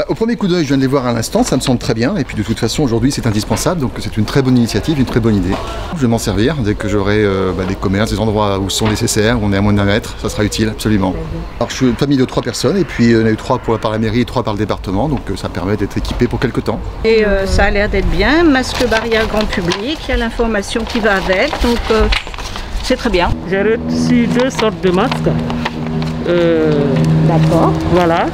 Au premier coup d'œil, je viens de les voir à l'instant, ça me semble très bien. Et puis de toute façon, aujourd'hui, c'est indispensable. Donc c'est une très bonne initiative, une très bonne idée. Je vais m'en servir dès que j'aurai des commerces, des endroits où sont nécessaires, où on est à moins d'un mètre. Ça sera utile, absolument. Alors je suis une famille de 3 personnes et puis on a eu 3 par la mairie et 3 par le département. Donc ça permet d'être équipé pour quelque temps. Et ça a l'air d'être bien. Masque barrière grand public, il y a l'information qui va avec. Donc c'est très bien. J'ai reçu 2 sortes de masques. D'accord. Voilà.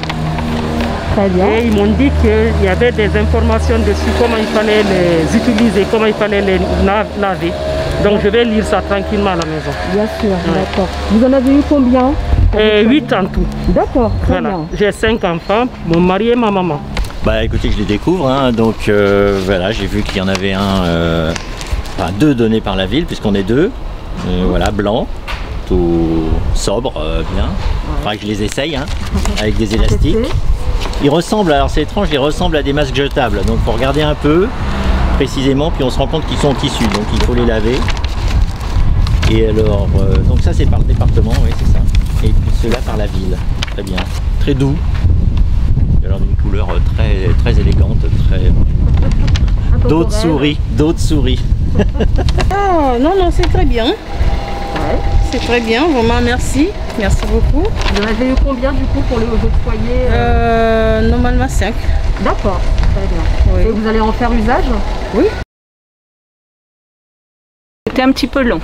Très bien. Et ils m'ont dit qu'il y avait des informations dessus, comment il fallait les utiliser, comment il fallait les laver. Donc je vais lire ça tranquillement à la maison. Bien sûr, d'accord. Vous en avez eu combien? 8 en tout. D'accord, très voilà. bien. J'ai 5 enfants, mon mari et ma maman. Bah écoutez, je les découvre, hein, donc voilà, j'ai vu qu'il y en avait enfin 2 donnés par la ville, puisqu'on est 2, voilà, blanc, tout sobre, bien. Il faudra que je les essaye, hein, avec des élastiques. Ils ressemblent, alors c'est étrange, ils ressemblent à des masques jetables, donc il faut regarder un peu précisément, puis on se rend compte qu'ils sont en tissu, donc il faut les laver. Et alors, donc ça c'est par le département, oui c'est ça. Et puis ceux-là par la ville, très bien, très doux. Alors d'une couleur très élégante, très... D'autres souris. Oh, non, c'est très bien. C'est très bien, vraiment merci. Merci beaucoup. Vous en avez eu combien du coup pour votre foyer? Normalement 5. D'accord, très bien. Oui. Et vous allez en faire usage? Oui. C'était un petit peu long.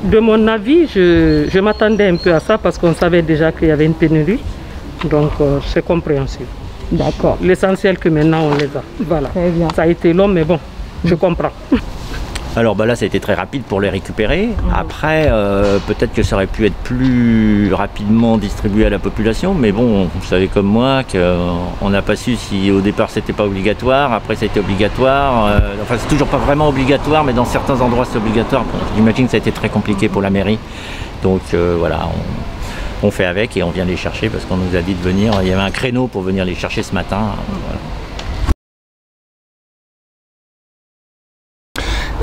De mon avis, je m'attendais un peu à ça parce qu'on savait déjà qu'il y avait une pénurie. Donc c'est compréhensible. D'accord. L'essentiel que maintenant on les a. Voilà. Très bien. Ça a été long mais bon, je comprends. Alors bah là ça a été très rapide pour les récupérer. Après peut-être que ça aurait pu être plus rapidement distribué à la population, mais bon, vous savez comme moi qu'on n'a pas su si au départ c'était pas obligatoire, après ça a été obligatoire. Enfin c'est toujours pas vraiment obligatoire, mais dans certains endroits c'est obligatoire. Bon, j'imagine que ça a été très compliqué pour la mairie. Donc voilà, on fait avec et on vient les chercher parce qu'on nous a dit de venir. Il y avait un créneau pour venir les chercher ce matin. Voilà.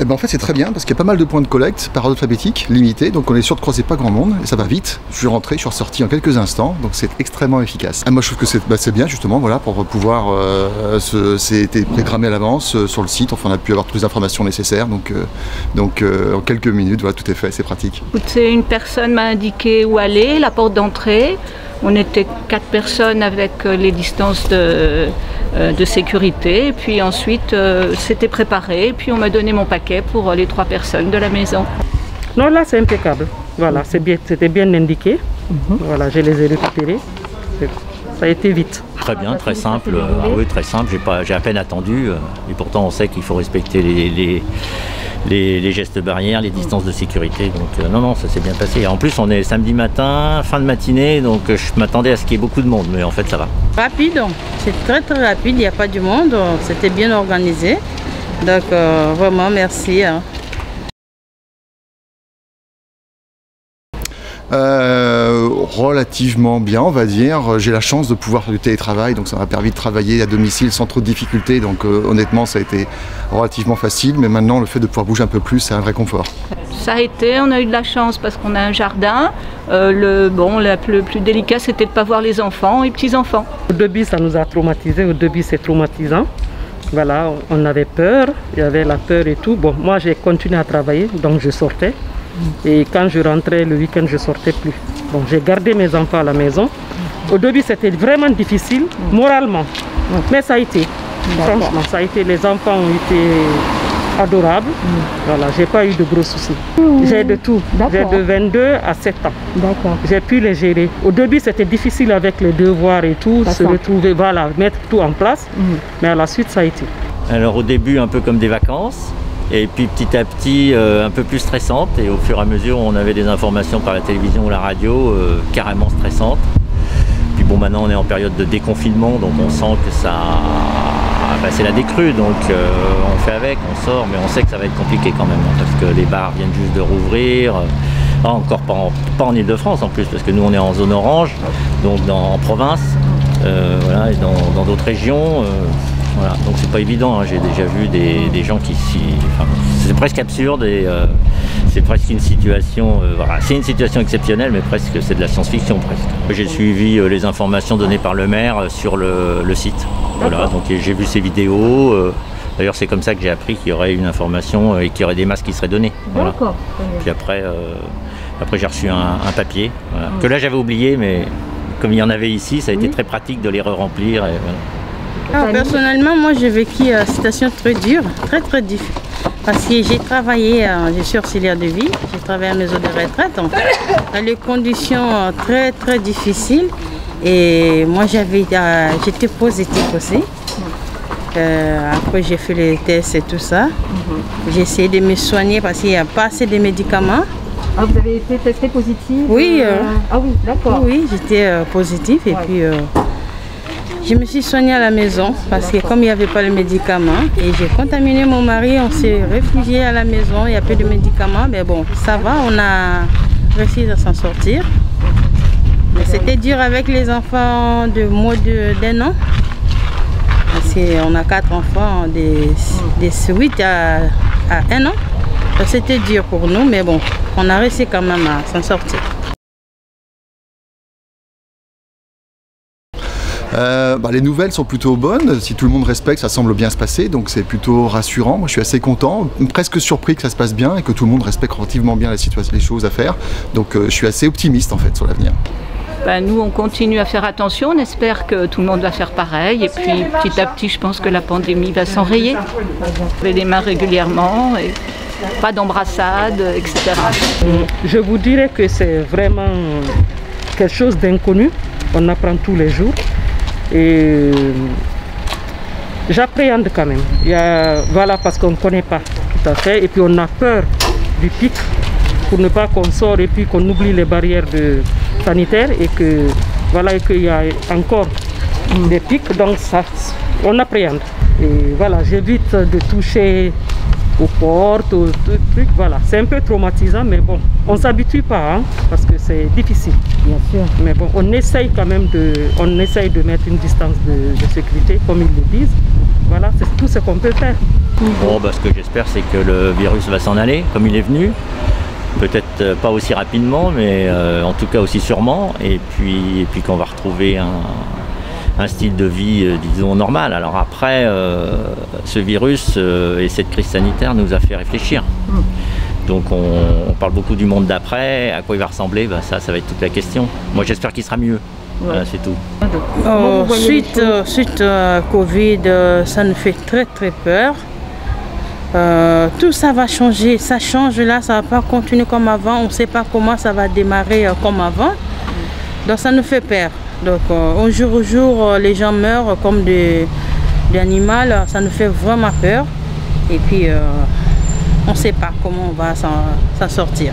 Eh ben en fait c'est très bien parce qu'il y a pas mal de points de collecte par ordre alphabétique, limités, donc on est sûr de croiser pas grand monde et ça va vite. Je suis rentré, je suis ressorti en quelques instants, donc c'est extrêmement efficace. Moi je trouve que c'est bien justement voilà, pour pouvoir, c'était programmé à l'avance sur le site, enfin on a pu avoir toutes les informations nécessaires, donc en quelques minutes voilà, tout est fait, c'est pratique. Écoutez, une personne m'a indiqué où aller, la porte d'entrée. On était 4 personnes avec les distances de sécurité. Et puis ensuite, c'était préparé. Et puis on m'a donné mon paquet pour les 3 personnes de la maison. Non, là c'est impeccable. Voilà, c'était bien indiqué. Voilà, je les ai récupérés. Ça a été vite. Très bien, très simple. Oui, très simple. J'ai à peine attendu. Et pourtant, on sait qu'il faut respecter les gestes barrières, les distances de sécurité. Donc non, ça s'est bien passé. En plus, on est samedi matin, fin de matinée, donc je m'attendais à ce qu'il y ait beaucoup de monde, mais en fait, ça va. Rapide, c'est très rapide. Il n'y a pas du monde. C'était bien organisé. Donc vraiment, merci. Relativement bien on va dire, j'ai la chance de pouvoir faire du télétravail donc ça m'a permis de travailler à domicile sans trop de difficultés donc honnêtement ça a été relativement facile mais maintenant le fait de pouvoir bouger un peu plus c'est un vrai confort. Ça a été, on a eu de la chance parce qu'on a un jardin, le plus délicat c'était de ne pas voir les enfants et petits-enfants. Au début ça nous a traumatisés, au début c'est traumatisant. Voilà, on avait peur, il y avait la peur et tout. Bon, moi j'ai continué à travailler donc je sortais. Et quand je rentrais le week-end, je ne sortais plus. Donc j'ai gardé mes enfants à la maison. Au début, c'était vraiment difficile, moralement. Mais ça a été. Franchement, ça a été. Les enfants ont été adorables. Voilà, j'ai pas eu de gros soucis. J'ai de tout. J'ai de 22 à 7 ans. D'accord. J'ai pu les gérer. Au début, c'était difficile avec les devoirs et tout, se retrouver, voilà, mettre tout en place. Mais à la suite, ça a été. Alors au début, un peu comme des vacances. Et puis petit à petit, un peu plus stressante. Et au fur et à mesure, on avait des informations par la télévision ou la radio carrément stressantes. Puis bon, maintenant on est en période de déconfinement, donc on sent que ça, c'est la décrue. Donc on fait avec, on sort, mais on sait que ça va être compliqué quand même, hein, parce que les bars viennent juste de rouvrir. Encore pas en Ile-de-France en plus, parce que nous on est en zone orange, donc en province, voilà, et dans d'autres régions. Voilà, donc c'est pas évident, hein. J'ai déjà vu des gens qui s'y... Enfin, c'est presque absurde et C'est presque une situation, voilà, c'est une situation exceptionnelle, mais presque c'est de la science-fiction presque. J'ai suivi les informations données par le maire sur le site. Voilà, donc j'ai vu ces vidéos. D'ailleurs, c'est comme ça que j'ai appris qu'il y aurait une information et qu'il y aurait des masques qui seraient donnés. Voilà. D'accord. Puis après j'ai reçu un papier voilà, que là j'avais oublié, mais comme il y en avait ici, ça a été très pratique de les re-remplir. Et voilà. Personnellement, moi j'ai vécu une situation très dure, très difficile. Parce que j'ai travaillé, je suis auxiliaire de vie, j'ai travaillé à la maison de retraite, donc, dans des conditions très difficiles. Et moi j'étais positive aussi. Après j'ai fait les tests et tout ça. J'ai essayé de me soigner parce qu'il n'y a pas assez de médicaments. Ah, vous avez été testée positive? Oui. Ah oui, d'accord. Oui, j'étais positive et puis je me suis soignée à la maison parce que comme il n'y avait pas de médicaments et j'ai contaminé mon mari, on s'est réfugié à la maison, il n'y a plus de médicaments, mais bon, ça va, on a réussi à s'en sortir. Mais c'était dur avec les enfants de moins d'un an. Parce qu'on a 4 enfants de 8 à 1 an. C'était dur pour nous, mais bon, on a réussi quand même à s'en sortir. Les nouvelles sont plutôt bonnes, si tout le monde respecte, ça semble bien se passer, donc c'est plutôt rassurant. Moi je suis assez content, presque surpris que ça se passe bien et que tout le monde respecte relativement bien les choses à faire. Donc je suis assez optimiste en fait sur l'avenir. Nous, on continue à faire attention, on espère que tout le monde va faire pareil et puis petit à petit, je pense que la pandémie va s'enrayer. On fait les mains régulièrement, et pas d'embrassade, etc. Je vous dirais que c'est vraiment quelque chose d'inconnu, on apprend tous les jours et j'appréhende quand même. Voilà, parce qu'on ne connaît pas tout à fait et puis on a peur du pic pour ne pas qu'on sorte et puis qu'on oublie les barrières sanitaires et que voilà, qu'il y a encore des pics, donc ça, on appréhende. Et voilà, j'évite de toucher aux portes, aux trucs, voilà. C'est un peu traumatisant, mais bon, on ne s'habitue pas, hein, parce que c'est difficile. Bien sûr. Mais bon, on essaye quand même de mettre une distance de sécurité, comme ils le disent. Voilà, c'est tout ce qu'on peut faire. Bon, ce que j'espère, c'est que le virus va s'en aller, comme il est venu. Peut-être pas aussi rapidement, mais en tout cas aussi sûrement. Et puis qu'on va retrouver un style de vie, disons, normal. Alors après, ce virus et cette crise sanitaire nous a fait réfléchir. Donc on parle beaucoup du monde d'après, à quoi il va ressembler, ça va être toute la question. Moi j'espère qu'il sera mieux, voilà, c'est tout. Suite Covid, ça nous fait très peur. Tout ça va changer, ça change là, ça ne va pas continuer comme avant, on ne sait pas comment ça va démarrer comme avant. Donc ça nous fait peur. Donc au jour au jour, les gens meurent comme des animaux, ça nous fait vraiment peur. Et puis on ne sait pas comment on va s'en sortir.